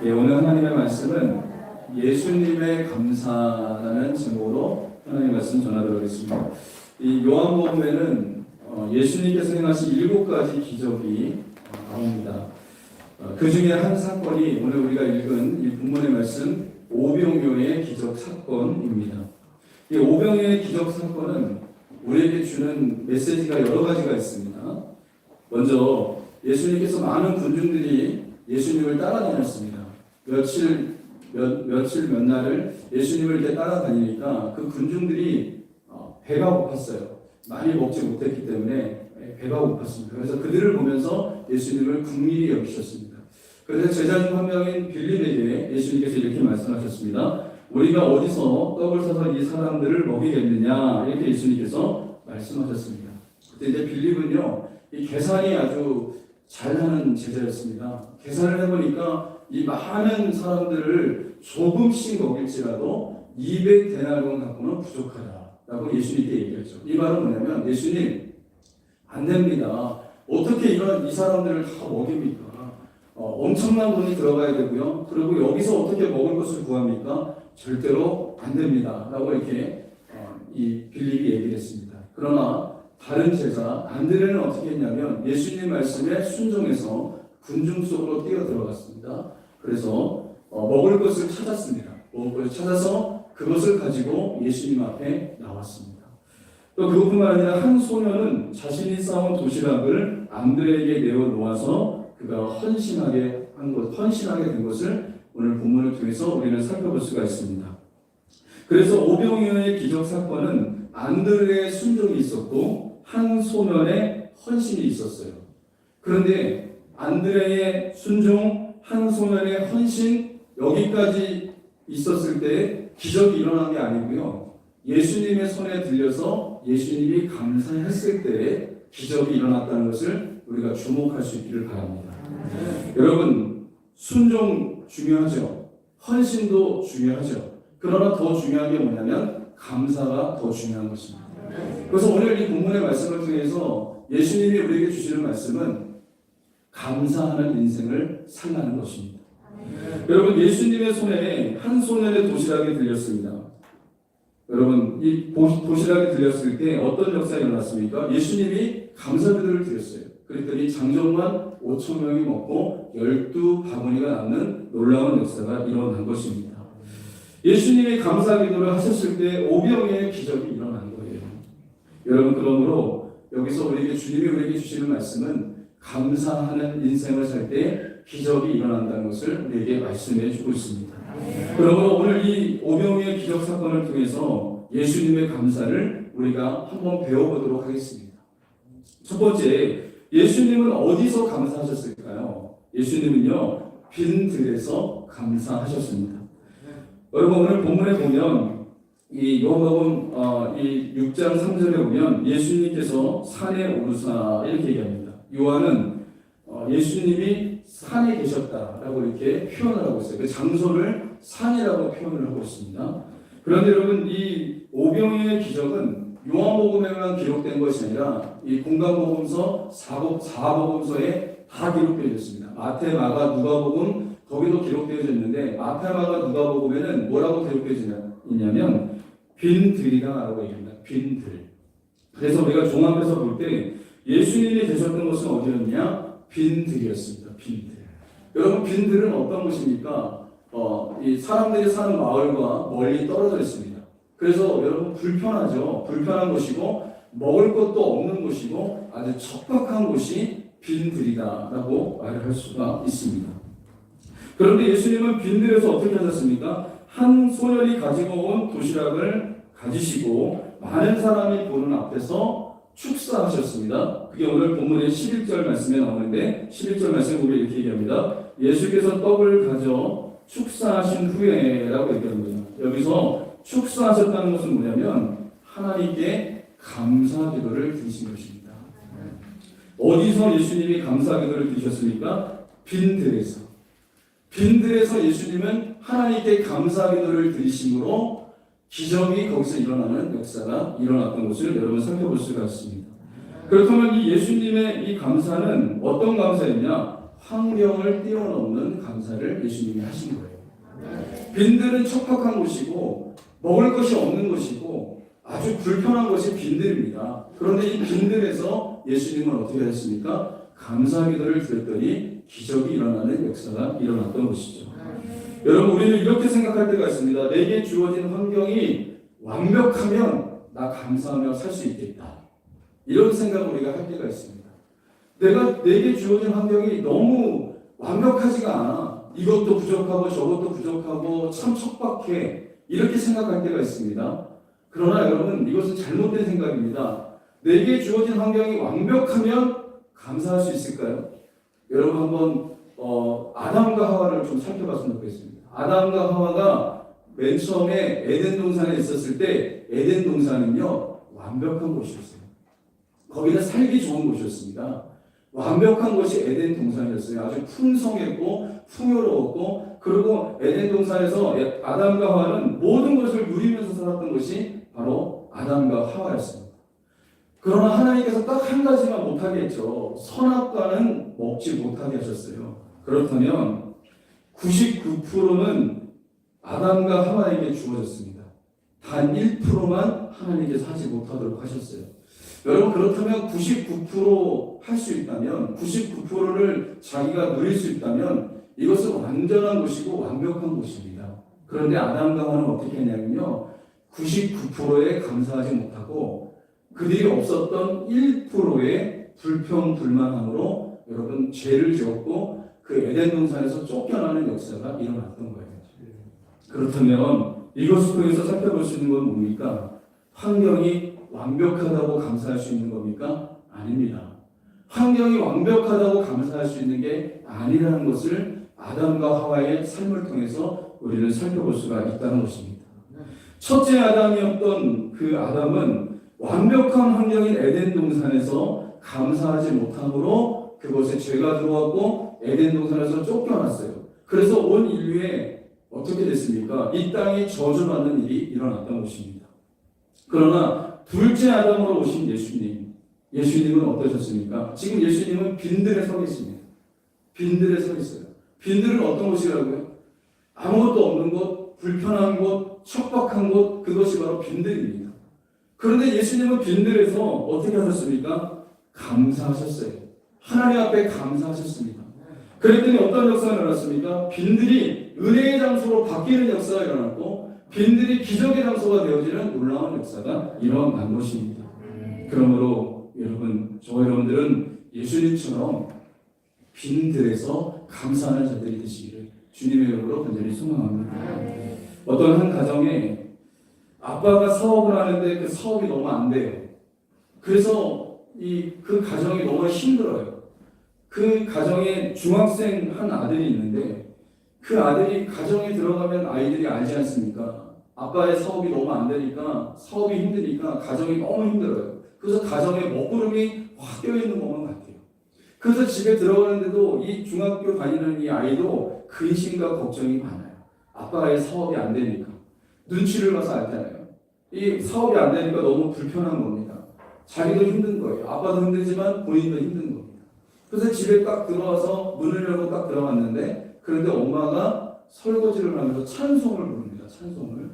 예, 오늘 하나님의 말씀은 예수님의 감사라는 제목으로 하나님의 말씀 전하도록 하겠습니다. 이 요한복음에는 예수님께서 행하신 7가지 기적이 나옵니다. 그 중에 한 사건이 오늘 우리가 읽은 이 본문의 말씀 오병이어의 기적 사건입니다. 이 오병이어의 기적 사건은 우리에게 주는 메시지가 여러 가지가 있습니다. 먼저 예수님께서 많은 군중들이 예수님을 따라다녔습니다. 며칠 몇 날을 예수님을 이렇게 따라다니니까 그 군중들이 배가 고팠어요. 많이 먹지 못했기 때문에 배가 고팠습니다. 그래서 그들을 보면서 예수님을 긍휼히 여기셨습니다. 그래서 제자 중 한 명인 빌립에게 예수님께서 이렇게 말씀하셨습니다. 우리가 어디서 떡을 사서 이 사람들을 먹이겠느냐, 이렇게 예수님께서 말씀하셨습니다. 그때 이제 빌립은요, 이 계산이 아주 잘하는 제자였습니다. 계산을 해보니까 이 많은 사람들을 조금씩 먹일지라도 200데나리온 갖고는 부족하다라고 예수님께 얘기했죠. 이 말은 뭐냐면, 예수님 안 됩니다. 어떻게 이 사람들을 다 먹입니까? 엄청난 돈이 들어가야 되고요. 그리고 여기서 어떻게 먹을 것을 구합니까? 절대로 안 됩니다. 라고 이렇게 이 빌립이 얘기를 했습니다. 그러나 다른 제자 안드레는 어떻게 했냐면 예수님 말씀에 순종해서 군중 속으로 뛰어 들어갔습니다. 그래서 먹을 것을 찾았습니다. 먹을 것을 찾아서 그것을 가지고 예수님 앞에 나왔습니다. 또 그것뿐만 아니라 한 소년은 자신이 쌓은 도시락을 안드레에게 내어놓아서 그가 헌신하게 된 것을 오늘 본문을 통해서 우리는 살펴볼 수가 있습니다. 그래서 오병이어의 기적 사건은 안드레의 순종이 있었고 한 소년의 헌신이 있었어요. 그런데 안드레의 순종, 한 소년의 헌신, 여기까지 있었을 때 기적이 일어난 게 아니고요. 예수님의 손에 들려서 예수님이 감사했을 때 기적이 일어났다는 것을 우리가 주목할 수 있기를 바랍니다. 여러분, 순종 중요하죠. 헌신도 중요하죠. 그러나 더 중요한 게 뭐냐면 감사가 더 중요한 것입니다. 그래서 오늘 이 본문의 말씀을 통해서 예수님이 우리에게 주시는 말씀은 감사하는 인생을 살라는 것입니다. 여러분, 예수님의 손에 한 소년의 도시락이 들렸습니다. 여러분, 이 도시락이 들렸을 때 어떤 역사가 일어났습니까? 예수님이 감사기도를 드렸어요. 그랬더니 장정만 5,000명이 먹고 12바구니가 남는 놀라운 역사가 일어난 것입니다. 예수님이 감사기도를 하셨을 때 오병이어의 기적이 일어난 거예요. 여러분, 그러므로 여기서 주님이 우리에게 주시는 말씀은 감사하는 인생을 살 때 기적이 일어난다는 것을 우리에게 말씀해 주고 있습니다. 그러므로 오늘 이 오병이어의 기적 사건을 통해서 예수님의 감사를 우리가 한번 배워보도록 하겠습니다. 첫 번째, 예수님은 어디서 감사하셨을까요? 예수님은요, 빈들에서 감사하셨습니다. 여러분, 오늘 본문에 보면 이 요한복음 이 6장 3절에 보면 예수님께서 산에 오르사 이렇게 얘기합니다. 요한은 예수님이 산에 계셨다라고 이렇게 표현을 하고 있어요. 그 장소를 산이라고 표현을 하고 있습니다. 그런데 여러분, 이 오병이어의 기적은 요한복음에만 기록된 것이 아니라 이 공간복음서, 사복음서에 다 기록되어 있습니다. 마태, 마가, 누가복음 거기도 기록되어 있는데 마태, 마가, 누가복음에는 뭐라고 기록되어 있냐면 빈들이다라고 얘기합니다. 빈들. 그래서 우리가 종합해서 볼 때 예수님이 되셨던 곳은 어디였냐? 빈들이었습니다. 빈들. 여러분, 빈들은 어떤 곳입니까? 이 사람들이 사는 마을과 멀리 떨어져 있습니다. 그래서 여러분, 불편하죠. 불편한 곳이고 먹을 것도 없는 곳이고 아주 척박한 곳이 빈들이다라고 말을 할 수가 있습니다. 그런데 예수님은 빈들에서 어떻게 하셨습니까? 한 소년이 가지고 온 도시락을 가지시고 많은 사람이 보는 앞에서 축사하셨습니다. 그게 오늘 본문의 11절 말씀에 나오는데 11절 말씀에 보면 이렇게 얘기합니다. 예수께서 떡을 가져 축사하신 후에라고 얘기합니다. 여기서 축사하셨다는 것은 뭐냐면 하나님께 감사기도를 드리신 것입니다. 어디서 예수님이 감사기도를 드리셨습니까? 빈들에서. 빈들에서 예수님은 하나님께 감사기도를 드리심으로 기적이 거기서 일어나는 역사가 일어났던 것을 여러분 살펴볼 수가 있습니다. 그렇다면 이 예수님의 이 감사는 어떤 감사였냐? 환경을 뛰어넘는 감사를 예수님이 하신 거예요. 빈들은 척박한 곳이고 먹을 것이 없는 곳이고 아주 불편한 것이 빈들입니다. 그런데 이 빈들에서 예수님은 어떻게 하셨습니까? 감사 기도를 드렸더니 기적이 일어나는 역사가 일어났던 것이죠. 여러분, 우리는 이렇게 생각할 때가 있습니다. 내게 주어진 환경이 완벽하면 나 감사하며 살 수 있겠다. 이런 생각을 우리가 할 때가 있습니다. 내게 주어진 환경이 너무 완벽하지가 않아. 이것도 부족하고 저것도 부족하고 참 척박해. 이렇게 생각할 때가 있습니다. 그러나 여러분, 이것은 잘못된 생각입니다. 내게 주어진 환경이 완벽하면 감사할 수 있을까요? 여러분 한번 아담과 하와를 좀 살펴봤으면 좋겠습니다. 아담과 하와가 맨 처음에 에덴 동산에 있었을 때 에덴 동산은요 완벽한 곳이었어요. 거기는 살기 좋은 곳이었습니다. 완벽한 곳이 에덴 동산이었어요. 아주 풍성했고 풍요로웠고, 그리고 에덴 동산에서 아담과 하와는 모든 것을 누리면서 살았던 것이 바로 아담과 하와였습니다. 그러나 하나님께서 딱 한 가지만 못하게 했죠. 선악과는 먹지 못하게 하셨어요. 그렇다면 99%는 아담과 하와에게 주어졌습니다. 단 1%만 하나님께서 하지 못하도록 하셨어요. 여러분, 그렇다면 99% 할 수 있다면, 99%를 자기가 누릴 수 있다면 이것은 완전한 곳이고 완벽한 곳입니다. 그런데 아담과 하와는 어떻게 했냐면요, 99%에 감사하지 못하고 그들이 없었던 1%의 불평불만함으로 여러분 죄를 지었고 그 에덴 동산에서 쫓겨나는 역사가 일어났던 거예요. 그렇다면 이것을 통해서 살펴볼 수 있는 건 뭡니까? 환경이 완벽하다고 감사할 수 있는 겁니까? 아닙니다. 환경이 완벽하다고 감사할 수 있는 게 아니라는 것을 아담과 하와의 삶을 통해서 우리는 살펴볼 수가 있다는 것입니다. 첫째 아담이었던 그 아담은 완벽한 환경인 에덴 동산에서 감사하지 못함으로 그곳에 죄가 들어왔고 에덴 동산에서 쫓겨났어요. 그래서 온 인류에 어떻게 됐습니까? 이 땅이 저주받는 일이 일어났던 것입니다. 그러나 둘째 아담으로 오신 예수님은 어떠셨습니까? 지금 예수님은 빈들에 서 계십니다. 빈들에 서 있어요. 빈들은 어떤 곳이라고요? 아무것도 없는 곳, 불편한 곳, 척박한 곳, 그것이 바로 빈들입니다. 그런데 예수님은 빈들에서 어떻게 하셨습니까? 감사하셨어요. 하나님 앞에 감사하셨습니다. 그랬더니 어떤 역사가 일어났습니까? 빈들이 은혜의 장소로 바뀌는 역사가 일어났고 빈들이 기적의 장소가 되어지는 놀라운 역사가 일어난 것입니다. 그러므로 저와 여러분들은 예수님처럼 빈들에서 감사하는 자들이 되시기를 주님의 이름으로 간절히 소망합니다. 어떤 한 가정에 아빠가 사업을 하는데 그 사업이 너무 안 돼요. 그래서 그 가정이 너무 힘들어요. 그 가정에 중학생 한 아들이 있는데 그 아들이 가정에 들어가면 아이들이 알지 않습니까? 아빠의 사업이 너무 안 되니까, 사업이 힘드니까 가정이 너무 힘들어요. 그래서 가정에 먹구름이 확 껴있는 것만 같아요. 그래서 집에 들어가는데도 이 중학교 다니는 이 아이도 근심과 걱정이 많아요. 아빠의 사업이 안 되니까. 눈치를 봐서 알잖아요. 이 사업이 안 되니까 너무 불편한 겁니다. 자기도 힘든 거예요. 아빠도 힘들지만 본인도 힘든 겁니다. 그래서 집에 딱 들어와서 문을 열고 딱 들어갔는데, 그런데 엄마가 설거지를 하면서 찬송을 부릅니다. 찬송을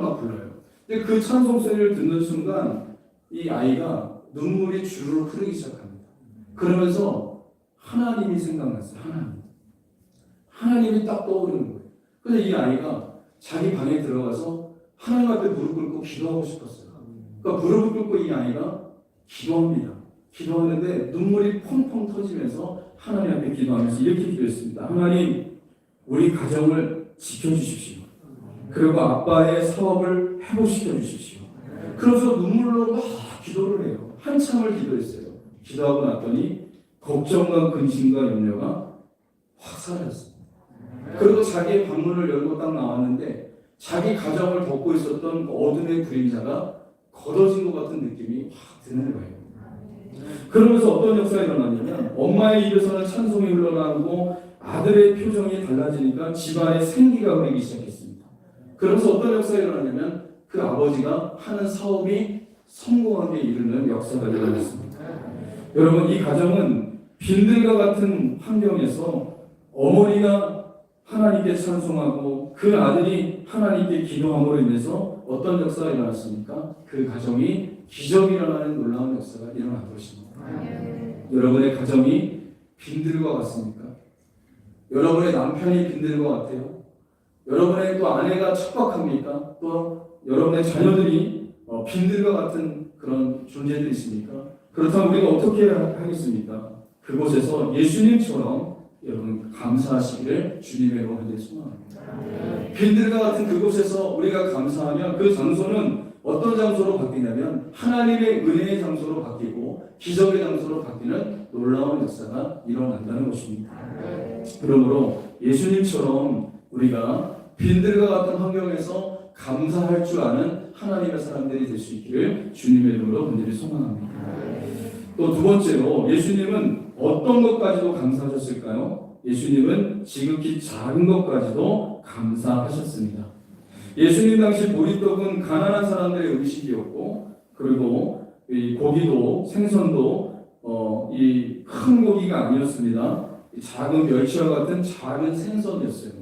막 불러요. 근데 그 찬송 소리를 듣는 순간 이 아이가 눈물이 주르륵 흐르기 시작합니다. 그러면서 하나님이 생각났어요. 하나님이 딱 떠오르는 거예요. 그래서 이 아이가 자기 방에 들어가서 하나님 앞에 무릎 꿇고 기도하고 싶었어요. 그러니까 무릎을 꿇고 이 아이가 기도합니다. 기도하는데 눈물이 펑펑 터지면서 하나님 앞에 기도하면서 이렇게 기도했습니다. 하나님, 우리 가정을 지켜주십시오. 그리고 아빠의 사업을 회복시켜 주십시오. 그래서 눈물로 막 기도를 해요. 한참을 기도했어요. 기도하고 났더니 걱정과 근심과 염려가 확 사라졌습니다. 그리고 자기의 방문을 열고 딱 나왔는데 자기 가정을 덮고 있었던 어둠의 그림자가 걷어진 것 같은 느낌이 확 드는 거예요. 그러면서 어떤 역사가 일어났냐면 엄마의 입에서는 찬송이 흘러나오고 아들의 표정이 달라지니까 집안에 생기가 흐르기 시작했습니다. 그러면서 어떤 역사가 일어났냐면 그 아버지가 하는 사업이 성공하게 이르는 역사가 일어났습니다. 여러분, 이 가정은 빈들과 같은 환경에서 어머니가 하나님께 찬송하고 그 아들이 하나님께 기도함으로 인해서 어떤 역사가 일어났습니까? 그 가정이 기적이 일어나는 놀라운 역사가 일어난 것입니다. 여러분의 가정이 빈들과 같습니까? 여러분의 남편이 빈들과 같아요? 여러분의 또 아내가 척박합니까? 또 여러분의 자녀들이 빈들과 같은 그런 존재들이십니까? 그렇다면 우리가 어떻게 하겠습니까? 그곳에서 예수님처럼 여러분 감사하시기를 주님의 이름으로 소망합니다. 빈들과 같은 그곳에서 우리가 감사하면 그 장소는 어떤 장소로 바뀌냐면 하나님의 은혜의 장소로 바뀌고 기적의 장소로 바뀌는 놀라운 역사가 일어난다는 것입니다. 그러므로 예수님처럼 우리가 빈들과 같은 환경에서 감사할 줄 아는 하나님의 사람들이 될 수 있기를 주님의 이름으로 간절히 소망합니다. 또 두 번째로 예수님은 어떤 것까지도 감사하셨을까요? 예수님은 지극히 작은 것까지도 감사하셨습니다. 예수님 당시 보리떡은 가난한 사람들의 음식이었고, 그리고 이 고기도 생선도 이 큰 고기가 아니었습니다. 작은 멸치와 같은 작은 생선이었어요.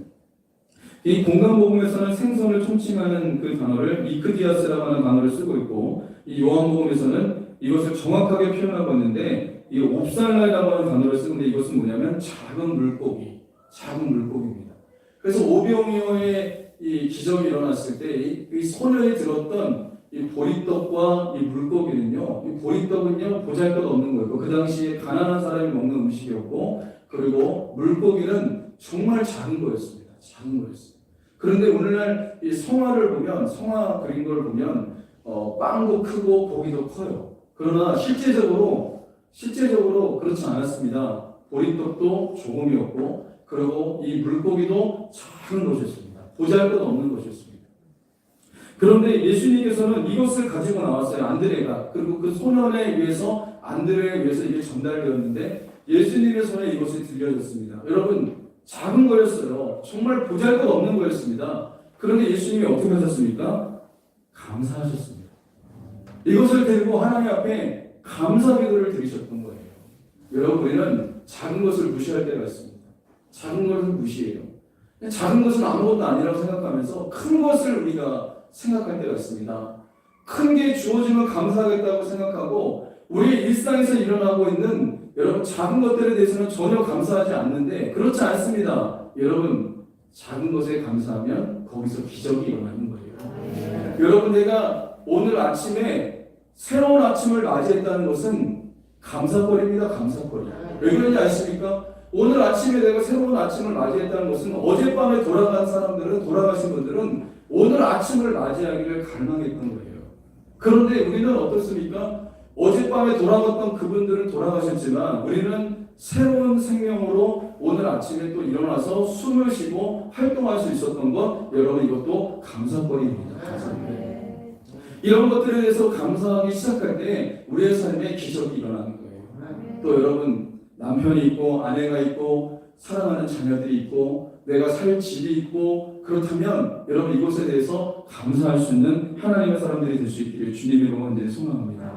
이 공간복음에서는 생선을 총칭하는 그 단어를 이크디아스라고 하는 단어를 쓰고 있고, 이 요한복음에서는 이것을 정확하게 표현하고 있는데 이 옵살라라고 하는 단어를 쓰는데 이것은 뭐냐면 작은 물고기입니다. 그래서 오병이어의 이 기적이 일어났을 때 이 소녀에 들었던 이 보리떡과 이 물고기는요, 이 보리떡은요 보잘것없는 거였고 그 당시에 가난한 사람이 먹는 음식이었고, 그리고 물고기는 정말 작은 거였습니다. 그런데 오늘날 이 성화를 보면, 성화 그린 걸 보면 빵도 크고 고기도 커요. 그러나 실제적으로 그렇지 않았습니다. 보리떡도 조금이었고, 그리고 이 물고기도 작은 것이었습니다. 보잘것없는 것이었습니다. 그런데 예수님께서는 이것을 가지고 나왔어요. 안드레가. 그리고 그 소년에 의해서, 안드레에 의해서 이게 전달되었는데 예수님의 손에 이것이 들려졌습니다. 여러분, 작은 거였어요. 정말 보잘것없는 거였습니다. 그런데 예수님이 어떻게 하셨습니까? 감사하셨습니다. 이것을 데리고 하나님 앞에 감사 기도를 드리셨던 거예요. 여러분, 우리는 작은 것을 무시할 때가 있습니다. 작은 것을 무시해요. 작은 것은 아무것도 아니라고 생각하면서 큰 것을 우리가 생각할 때가 있습니다. 큰 게 주어지면 감사하겠다고 생각하고 우리 일상에서 일어나고 있는 여러분 작은 것들에 대해서는 전혀 감사하지 않는데 그렇지 않습니다. 여러분, 작은 것에 감사하면 거기서 기적이 일어나는 거예요. 여러분, 내가 오늘 아침에 새로운 아침을 맞이했다는 것은 감사거리입니다. 감사거리. 왜 그런지 아십니까? 오늘 아침에 내가 새로운 아침을 맞이했다는 것은 어젯밤에 돌아가신 분들은 오늘 아침을 맞이하기를 갈망했던 거예요. 그런데 우리는 어떻습니까? 어젯밤에 돌아갔던 그분들은 돌아가셨지만 우리는 새로운 생명으로 오늘 아침에 또 일어나서 숨을 쉬고 활동할 수 있었던 것, 여러분, 이것도 감사거리입니다. 감사거리. 이런 것들에 대해서 감사하기 시작할 때 우리의 삶에 기적이 일어나는 거예요. 또 여러분, 남편이 있고 아내가 있고 사랑하는 자녀들이 있고 내가 살 집이 있고 그렇다면 여러분, 이것에 대해서 감사할 수 있는 하나님의 사람들이 될 수 있기를 주님의 이름으로 소망합니다.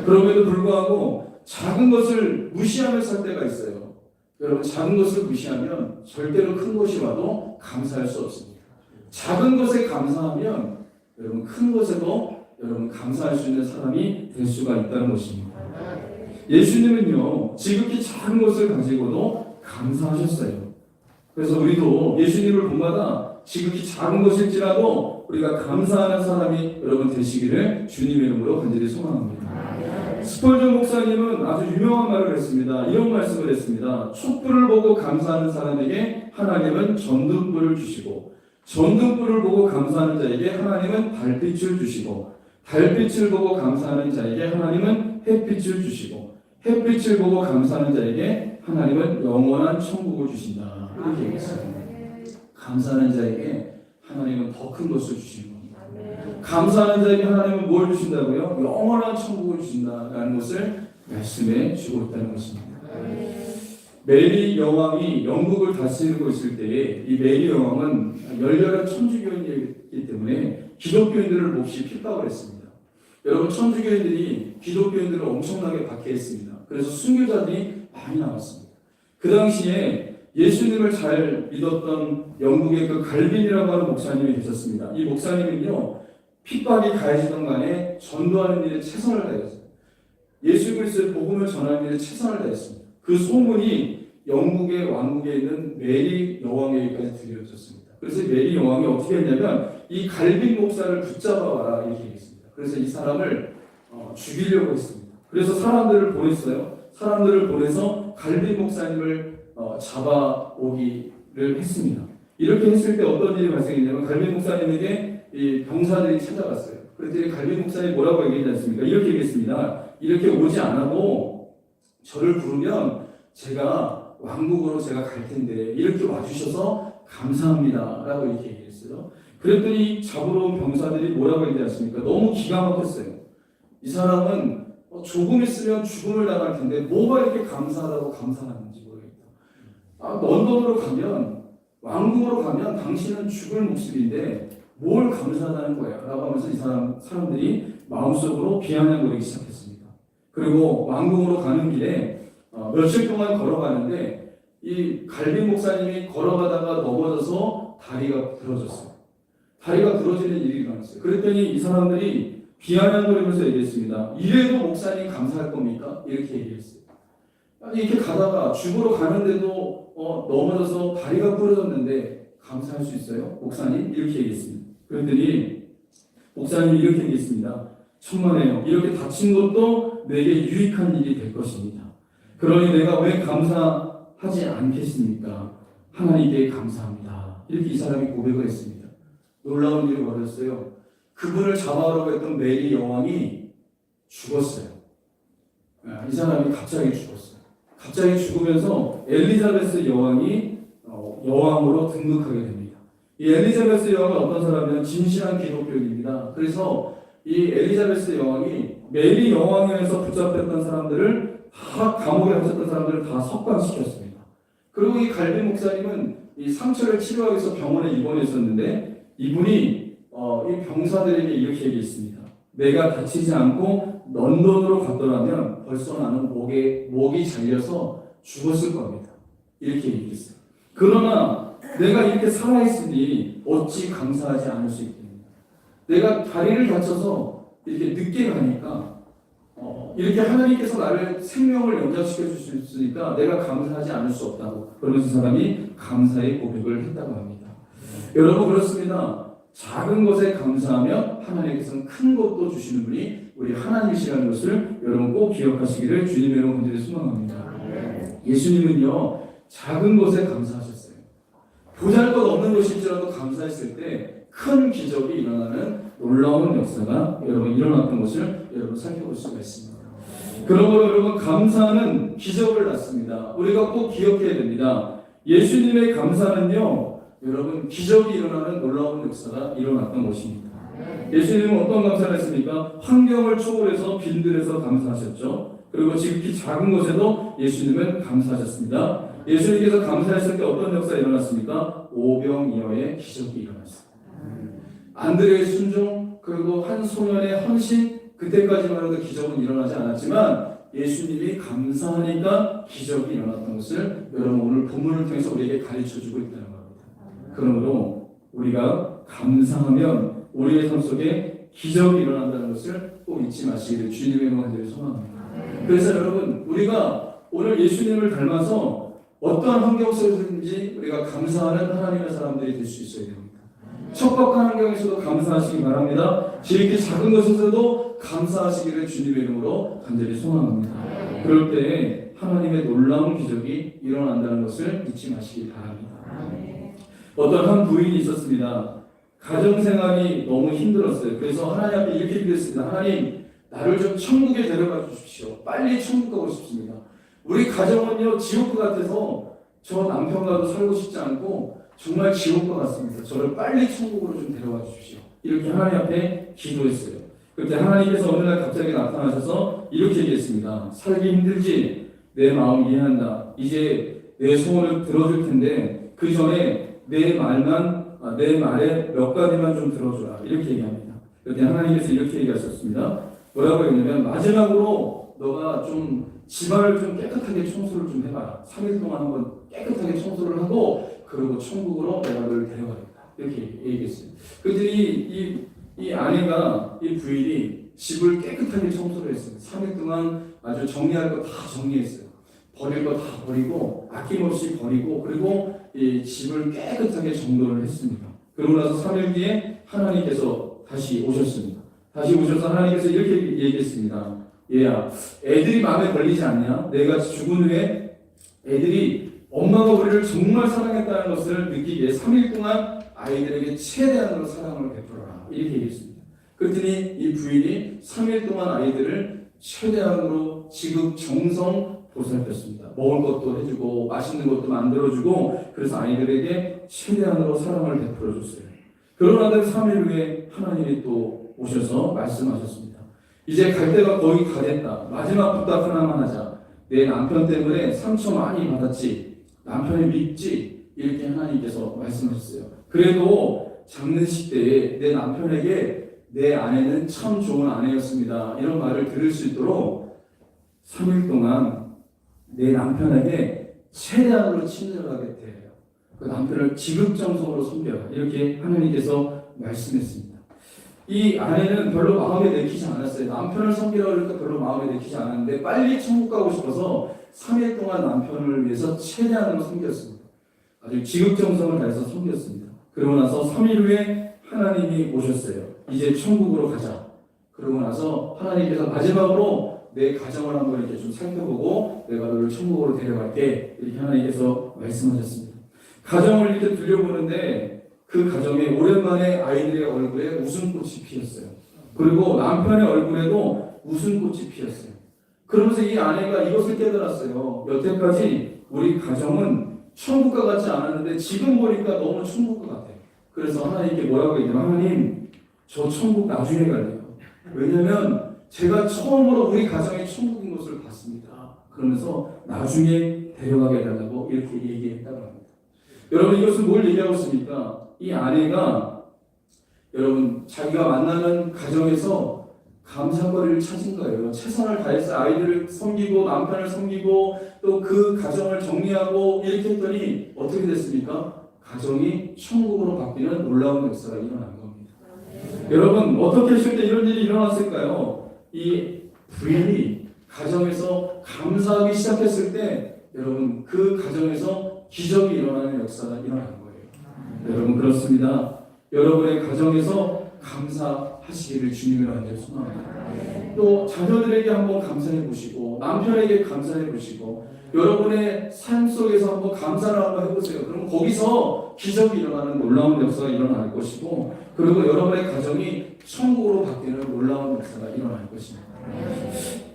그럼에도 불구하고 작은 것을 무시하며 살 때가 있어요. 여러분, 작은 것을 무시하면 절대로 큰 것이 와도 감사할 수 없습니다. 작은 것에 감사하면 여러분, 큰 것에도 여러분 감사할 수 있는 사람이 될 수가 있다는 것입니다. 예수님은요, 지극히 작은 것을 가지고도 감사하셨어요. 그래서 우리도 예수님을 본마다 지극히 작은 것일지라도 우리가 감사하는 사람이 여러분 되시기를 주님의 이름으로 간절히 소망합니다. 스펄전 목사님은 아주 유명한 말을 했습니다. 이런 말씀을 했습니다. 촛불을 보고 감사하는 사람에게 하나님은 전등불을 주시고, 전등불을 보고 감사하는 자에게 하나님은 달빛을 주시고, 달빛을 보고 감사하는 자에게 하나님은 햇빛을 주시고, 햇빛을 보고 감사하는 자에게 하나님은 영원한 천국을 주신다. 이렇게 얘기했어요. 감사하는 자에게 하나님은 더 큰 것을 주시는 겁니다. 감사하는 자에게 하나님은 뭘 주신다고요? 영원한 천국을 주신다라는 것을 말씀해 주고 있다는 것입니다. 메리 여왕이 영국을 다스리고 있을 때에 이 메리 여왕은 열렬한 천주교인이기 때문에 기독교인들을 몹시 핍박을 했습니다. 여러분, 천주교인들이 기독교인들을 엄청나게 박해했습니다. 그래서 순교자들이 많이 남았습니다. 그 당시에 예수님을 잘 믿었던 영국의 그 갈빈이라고 하는 목사님이 계셨습니다. 이 목사님은요, 핍박이 가해지던 간에 전도하는 일에 최선을 다했어요. 예수 그리스도의 복음을 전하는 일에 최선을 다했습니다. 그 소문이 영국의 왕국에 있는 메리 여왕에게까지 들려졌습니다. 그래서 메리 여왕이 어떻게 했냐면 이 갈빈 목사를 붙잡아와라 이렇게 얘기했습니다. 그래서 이 사람을 죽이려고 했습니다. 그래서 사람들을 보냈어요. 사람들을 보내서 갈빈 목사님을 잡아오기를 했습니다. 이렇게 했을 때 어떤 일이 발생했냐면 갈빈 목사님에게 이 병사들이 찾아갔어요. 그랬더니 갈빈 목사님이 뭐라고 얘기했지 않습니까? 이렇게 얘기했습니다. 이렇게 오지 않아도 저를 부르면 제가 왕국으로 제가 갈 텐데 이렇게 와주셔서 감사합니다 라고 이렇게 얘기했어요. 그랬더니 잡으러 온 병사들이 뭐라고 했지 않습니까? 너무 기가 막혔어요. 이 사람은 조금 있으면 죽음을 당할 텐데 뭐가 이렇게 감사하다고 감사하는지 모르겠다. 런던으로 가면 왕국으로 가면 당신은 죽을 목숨인데 뭘 감사하다는 거야 라고 하면서 이 사람들이 마음속으로 비아냥거리기 시작했습니다. 그리고 왕궁으로 가는 길에 며칠 동안 걸어가는데 이 갈빈 목사님이 걸어가다가 넘어져서 다리가 부러졌어요. 다리가 부러지는 일이 일어났어요. 그랬더니 이 사람들이 비아냥거리면서 얘기했습니다. 이래도 목사님 감사할 겁니까? 이렇게 얘기했어요. 아니 이렇게 가다가 죽으러 가는데도 넘어져서 다리가 부러졌는데 감사할 수 있어요? 목사님? 이렇게 얘기했습니다. 그랬더니 목사님이 이렇게 얘기했습니다. 천만에요. 이렇게 다친 것도 내게 유익한 일이 될 것입니다. 그러니 내가 왜 감사하지 않겠습니까? 하나님께 감사합니다. 이렇게 이 사람이 고백을 했습니다. 놀라운 일이 벌어졌어요. 그분을 잡아오라고 했던 메리 여왕이 죽었어요. 이 사람이 갑자기 죽었어요. 갑자기 죽으면서 엘리자베스 여왕이 여왕으로 등극하게 됩니다. 이 엘리자베스 여왕은 어떤 사람이냐면 진실한 기독교인입니다. 그래서 이 엘리자베스 여왕이 메리 여왕에서 붙잡혔던 사람들을 다 감옥에 갇혔던 사람들을 다 석방시켰습니다. 그리고 이 갈빈 목사님은 이 상처를 치료하기 위해서 병원에 입원했었는데 이분이 이 병사들에게 이렇게 얘기했습니다. 내가 다치지 않고 런던으로 갔더라면 벌써 나는 목이 잘려서 죽었을 겁니다. 이렇게 얘기했어요. 그러나 내가 이렇게 살아있으니 어찌 감사하지 않을 수 있겠습니까? 내가 다리를 다쳐서 이렇게 늦게 가니까 이렇게 하나님께서 나를 생명을 연장시켜 주셨으니까 내가 감사하지 않을 수 없다고 그러면서 사람이 감사의 고백을 했다고 합니다. 여러분 그렇습니다. 작은 것에 감사하면 하나님께서는 큰 것도 주시는 분이 우리 하나님이시라는 것을 여러분 꼭 기억하시기를 주님의 이름으로 간절히 소망합니다. 예수님은요 작은 것에 감사하셨어요. 보잘것없는 것일지라도 감사했을 때 큰 기적이 일어나는 놀라운 역사가 여러분 일어났던 것을 여러분 살펴볼 수가 있습니다. 그러므로 여러분 감사는 기적을 낳습니다. 우리가 꼭 기억해야 됩니다. 예수님의 감사는요 여러분 기적이 일어나는 놀라운 역사가 일어났던 것입니다. 예수님은 어떤 감사를 했습니까? 환경을 초월해서 빈들에서 감사하셨죠. 그리고 지극히 작은 것에도 예수님은 감사하셨습니다. 예수님께서 감사했을 때 어떤 역사가 일어났습니까? 오병이어의 기적이 일어났습니다. 안드레의 순종 그리고 한 소년의 헌신 그때까지만 해도 기적은 일어나지 않았지만 예수님이 감사하니까 기적이 일어났던 것을 여러분 오늘 본문을 통해서 우리에게 가르쳐주고 있다는 겁니다. 그러므로 우리가 감사하면 우리의 삶 속에 기적이 일어난다는 것을 꼭 잊지 마시기를 주님의 이름으로 소망합니다. 그래서 여러분 우리가 오늘 예수님을 닮아서 어떠한 환경 속에서든지 우리가 감사하는 하나님의 사람들이 될 수 있어야 됩니다. 척박한 환경에서도 감사하시기 바랍니다. 지극히 작은 것에서도 감사하시기를 주님의 이름으로 간절히 소망합니다. 그럴 때 하나님의 놀라운 기적이 일어난다는 것을 잊지 마시기 바랍니다. 어떤 한 부인이 있었습니다. 가정생활이 너무 힘들었어요. 그래서 하나님 앞에 이렇게 기도했습니다. 하나님 나를 좀 천국에 데려가 주십시오. 빨리 천국 가고 싶습니다. 우리 가정은요 지옥과 같아서 저 남편과도 살고 싶지 않고 정말 지옥과 같습니다. 저를 빨리 천국으로 좀 데려가 주십시오. 이렇게 하나님 앞에 기도했어요. 그때 하나님께서 어느 날 갑자기 나타나셔서 이렇게 얘기했습니다. 살기 힘들지? 내 마음 이해한다. 이제 내 소원을 들어줄 텐데 그 전에 내 말에 몇 가지만 좀 들어줘라. 이렇게 얘기합니다. 그때 하나님께서 이렇게 얘기하셨습니다. 뭐라고 했냐면 마지막으로 너가 좀 집안을 좀 깨끗하게 청소를 좀 해봐라. 3일 동안 한번 깨끗하게 청소를 하고 그리고 천국으로 내가 너를 데려가겠다. 이렇게 얘기했어요. 그랬더니 이 아내가, 이 부인이 집을 깨끗하게 청소를 했어요. 3일 동안 아주 정리할 거 다 정리했어요. 버릴 거 다 버리고 아낌없이 버리고 그리고 이 집을 깨끗하게 정돈을 했습니다. 그러고 나서 3일 뒤에 하나님께서 다시 오셨습니다. 다시 오셔서 하나님께서 이렇게 얘기했습니다. 얘야, 애들이 마음에 걸리지 않냐? 내가 죽은 후에 애들이 엄마가 우리를 정말 사랑했다는 것을 느끼기 위해 3일 동안 아이들에게 최대한으로 사랑을 베풀어라. 이렇게 얘기했습니다. 그랬더니 이 부인이 3일 동안 아이들을 최대한으로 지극정성 보살폈습니다. 먹을 것도 해주고 맛있는 것도 만들어주고 그래서 아이들에게 최대한으로 사랑을 베풀어줬어요. 그러나 3일 후에 하나님이 또 오셔서 말씀하셨습니다. 이제 갈 때가 거의 다 됐다. 마지막 부탁 하나만 하자. 내 남편 때문에 상처 많이 받았지. 남편이 밉지. 이렇게 하나님께서 말씀하셨어요. 그래도 장례식 때에 내 남편에게 내 아내는 참 좋은 아내였습니다. 이런 말을 들을 수 있도록 3일 동안 내 남편에게 최대한으로 친절하게 대해요. 그 남편을 지극정성으로 섬겨라. 이렇게 하나님께서 말씀했습니다. 이 아내는 별로 마음에 내키지 않았어요. 남편을 섬기라고 그러니까 별로 마음에 내키지 않았는데 빨리 천국 가고 싶어서 3일 동안 남편을 위해서 최대한으로 섬겼습니다. 아주 지극정성을 다해서 섬겼습니다. 그러고 나서 3일 후에 하나님이 오셨어요. 이제 천국으로 가자. 그러고 나서 하나님께서 마지막으로 내 가정을 한번 이렇게 좀 살펴보고 내가 너를 천국으로 데려갈게. 이렇게 하나님께서 말씀하셨습니다. 가정을 이렇게 들여보는데 그 가정에 오랜만에 아이들의 얼굴에 웃음꽃이 피었어요. 그리고 남편의 얼굴에도 웃음꽃이 피었어요. 그러면서 이 아내가 이것을 깨달았어요. 여태까지 우리 가정은 천국과 같지 않았는데 지금 보니까 너무 천국과 같아요. 그래서 하나님께 뭐라고 얘기하면 하나님, 저 천국 나중에 갈래요. 왜냐하면 제가 처음으로 우리 가정이 천국인 것을 봤습니다. 그러면서 나중에 데려가게 해달라고 이렇게 얘기했다고 합니다. 여러분, 이것은 뭘 얘기하고 있습니까? 이 아내가 여러분 자기가 만나는 가정에서 감사거리를 찾은 거예요. 최선을 다해서 아이들을 섬기고 남편을 섬기고 또 그 가정을 정리하고 이렇게 했더니 어떻게 됐습니까? 가정이 천국으로 바뀌는 놀라운 역사가 일어난 겁니다. 여러분, 어떻게 했을 때 이런 일이 일어났을까요? 이 부인이 가정에서 감사하기 시작했을 때 여러분 그 가정에서 기적이 일어나는 역사가 일어난 거예요. 여러분, 그렇습니다. 여러분의 가정에서 감사하시기를 주님의 안에 소망합니다. 또 자녀들에게 한번 감사해 보시고 남편에게 감사해 보시고 여러분의 삶 속에서 한번 감사를 한번 해보세요. 그럼 거기서 기적이 일어나는 놀라운 역사가 일어날 것이고 그리고 여러분의 가정이 천국으로 바뀌는 놀라운 역사가 일어날 것입니다.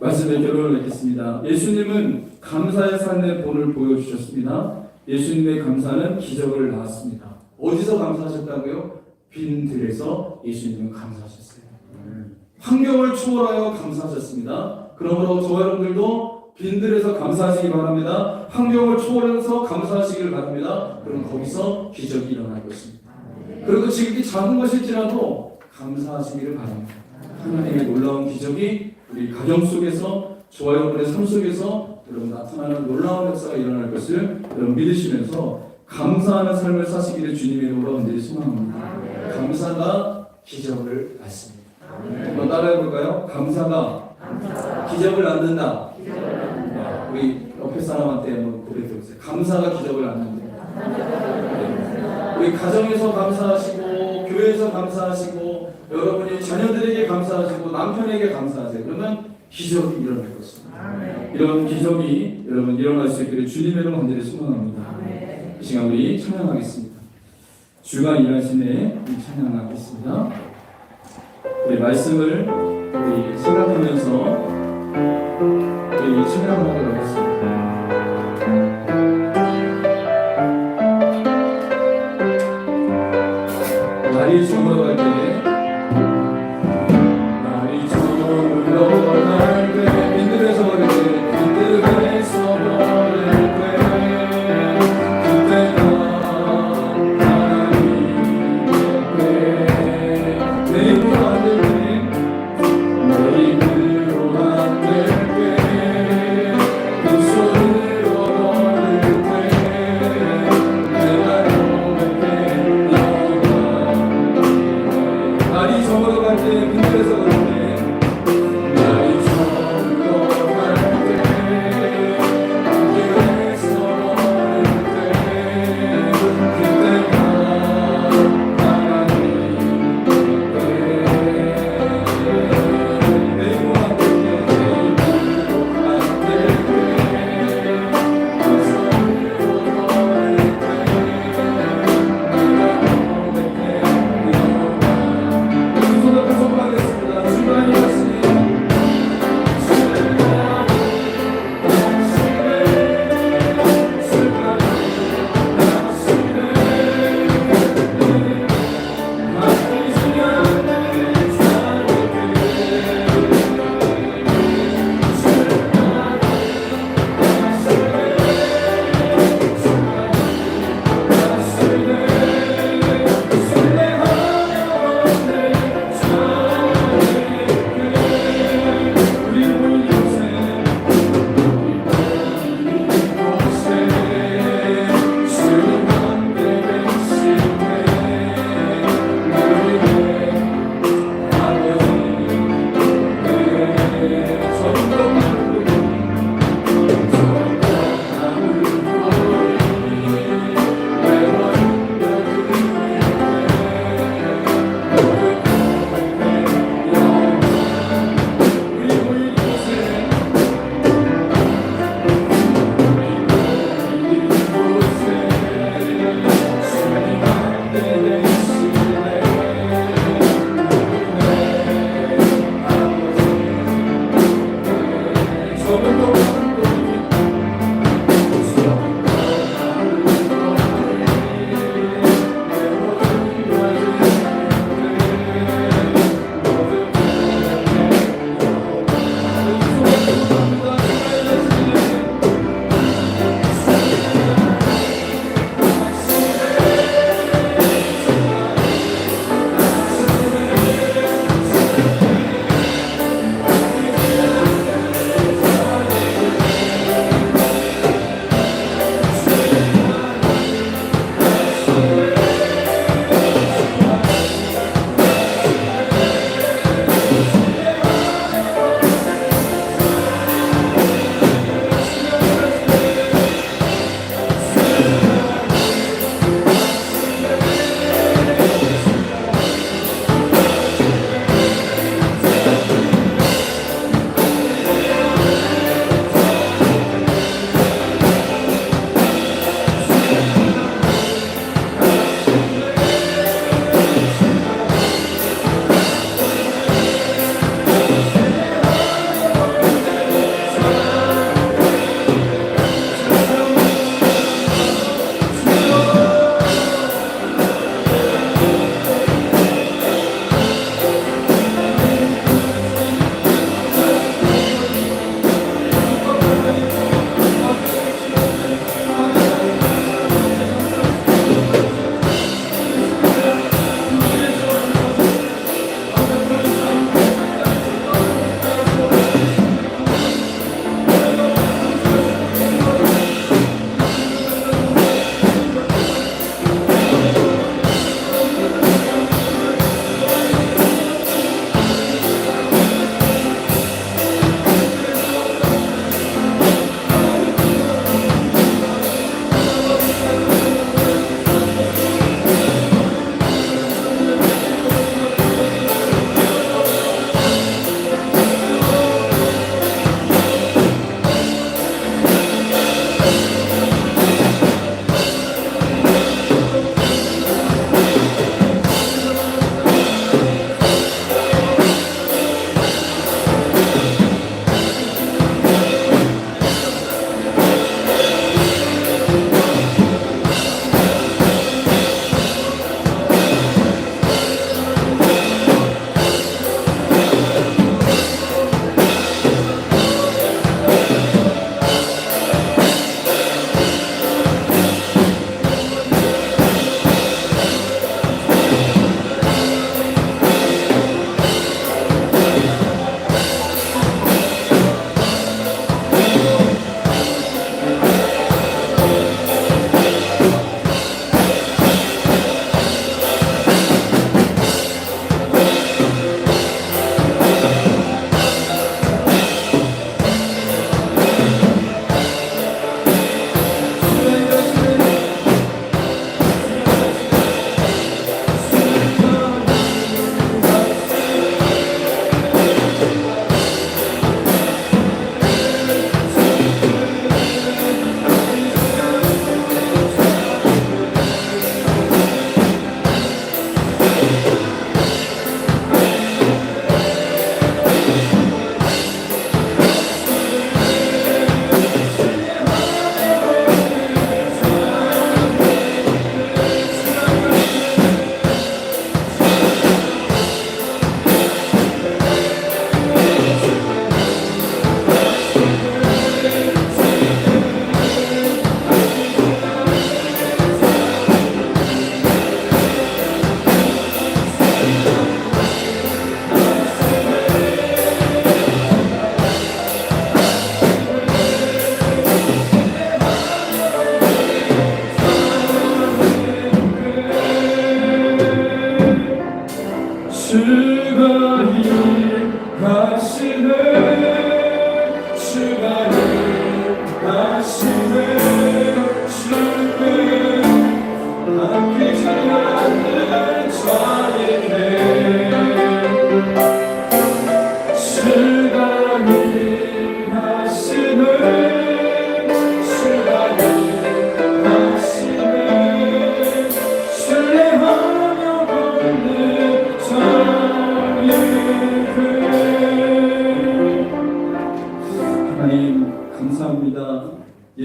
말씀의 결론을 맺겠습니다. 예수님은 감사의 삶의 본을 보여주셨습니다. 예수님의 감사는 기적을 낳았습니다. 어디서 감사하셨다고요? 빈들에서 예수님은 감사하셨어요. 환경을 초월하여 감사하셨습니다. 그러므로 저와 여러분들도 빈들에서 감사하시기 바랍니다. 환경을 초월해서 감사하시기를 바랍니다. 그럼 거기서 기적이 일어날 것입니다. 그리고 지극히 작은 것일지라도 감사하시기를 바랍니다. 하나님의 놀라운 기적이 우리 가정 속에서 저와 여러분의 삶 속에서 여러분 나타나는 놀라운 역사가 일어날 것을 여러분 믿으시면서 감사하는 삶을 사시기를 주님의 이름으로 간절히 소망합니다. 감사가 기적을 낳습니다. 한번 따라해 볼까요? 감사가 기적을 낳는다. 우리 옆에 사람한테 한번 고백해 보세요. 감사가 기적을 낳는다. 우리 가정에서 감사하시고 교회에서 감사하시고 여러분이 자녀들에게 감사하시고 남편에게 감사하세요. 그러면 기적이 일어날 것입니다. 이런 기적이 여러분 일어날 수 있기를 주님의 이름으로 간절히 소망합니다. 이 시간 우리 찬양하겠습니다. 주가 일하시네 찬양하겠습니다. 우리 말씀을 우리 생각하면서 우리 찬양하도록 하겠습니다. 날이 저물어갈 때 날이 저물어갈 때 빈들에서 버릴 때 빈들에서 버릴 때 그때가 하나님 옆에 내 입으로 안 될 때 내 입으로 안 될 때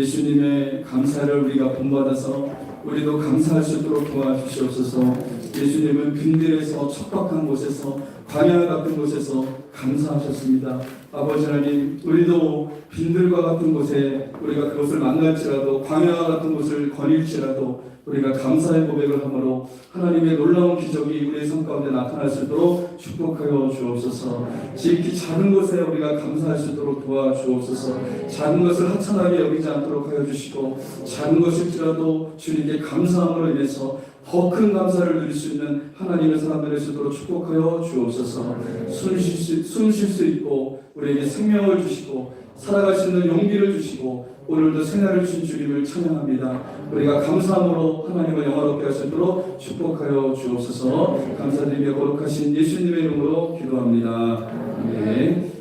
예수님의 감사를 우리가 본받아서 우리도 감사할 수 있도록 도와주시옵소서. 예수님은 빈들에서 척박한 곳에서 광야 같은 곳에서 감사하셨습니다. 아버지 하나님, 우리도 빈들과 같은 곳에 우리가 그것을 만날지라도 광야 같은 곳을 거닐지라도 우리가 감사의 고백을 함으로 하나님의 놀라운 기적이 우리의 삶 가운데 나타날 수 있도록 축복하여 주옵소서. 지극히 작은 것에 우리가 감사할 수 있도록 도와주옵소서. 작은 것을 하찮하게 여기지 않도록 하여 주시고, 작은 것일지라도 주님께 감사함으로 인해서 더 큰 감사를 누릴 수 있는 하나님의 사람들이 될 수 있도록 축복하여 주옵소서. 숨 쉴 수 있고 우리에게 생명을 주시고 살아갈 수 있는 용기를 주시고 오늘도 생활을 주신 주님을 찬양합니다. 우리가 감사함으로 하나님을 영화롭게 하시도록 축복하여 주옵소서. 감사드리며 거룩하신 예수님의 이름으로 기도합니다. 아멘.